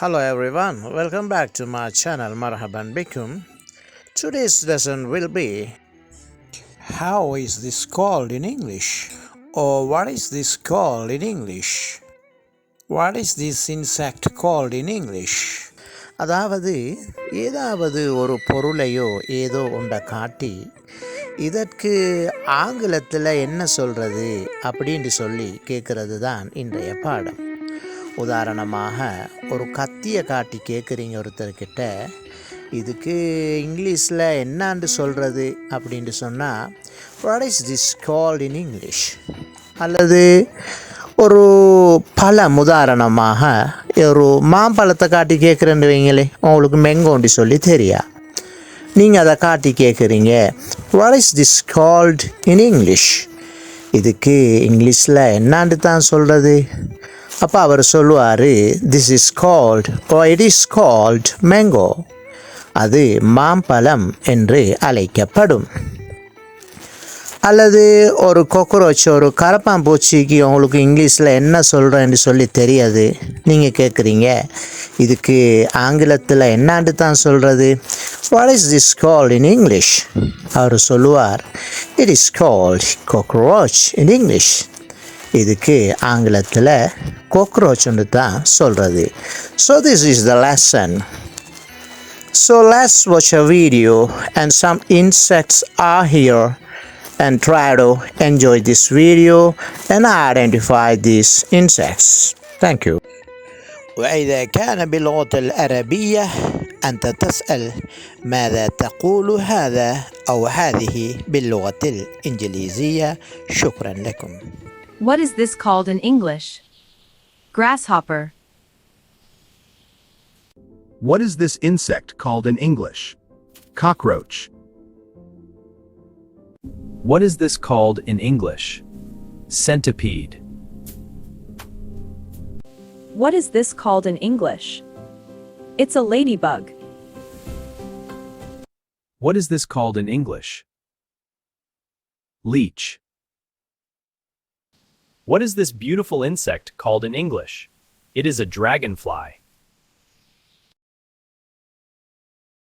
Hello everyone, welcome back to my channel Marhaban Bikum. Today's lesson will be how is this called in English? Or what is this called in English? What is this insect called in English? அதாவது ஏதாவது ஒரு பொருளையோ ஏதோ ஒன்றை காட்டி இதற்கு ஆங்கிலத்தில் என்ன சொல்கிறது அப்படின்னு சொல்லி கேட்குறது தான் இன்றைய பாடம். உதாரணமாக ஒரு கத்தியை காட்டி கேட்குறீங்க ஒருத்தர்கிட்ட, இதுக்கு இங்கிலீஷில் என்னான்னு சொல்கிறது அப்படின்ட்டு சொன்னால் what is this called in English? அல்லது ஒரு பழம், உதாரணமாக ஒரு மாம்பழத்தை காட்டி கேட்குறேன்னு வைங்களே, உங்களுக்கு மெங்கோண்டி சொல்லி தெரியா, நீங்கள் அதை காட்டி கேட்குறீங்க what is this called in English? இதுக்கு இங்கிலீஷில் என்னான்னு தான் சொல்கிறது? அப்போ அவர் சொல்லுவார், this is called it is called mango. அது மாம்பழம் என்று அழைக்கப்படும். அல்லது ஒரு கொக்கரோச், ஒரு கரப்பாம்பூச்சிக்கு உங்களுக்கு இங்கிலீஷில் என்ன சொல்கிறேன்னு சொல்லி தெரியாது, நீங்கள் கேட்குறீங்க இதுக்கு ஆங்கிலத்தில் என்னான்னு தான் சொல்கிறது? What is this called in English? அவர் சொல்லுவார், it is called cockroach in English. இதுக்கு ஆங்கிலத்தில் கோக்ரோச்னு தான் சொல்கிறது. So this is the lesson. So let's watch a video and some insects are here and try to enjoy this video and identify these insects. Thank you. وإذا كان باللغة العربية أنت تسأل ماذا تقول هذا أو هذه باللغة الإنجليزية. شكرا لكم. What is this called in English? Grasshopper. What is this insect called in English? Cockroach. What is this called in English? Centipede. What is this called in English? It's a ladybug. What is this called in English? Leech. What is this beautiful insect called in English? It is a dragonfly.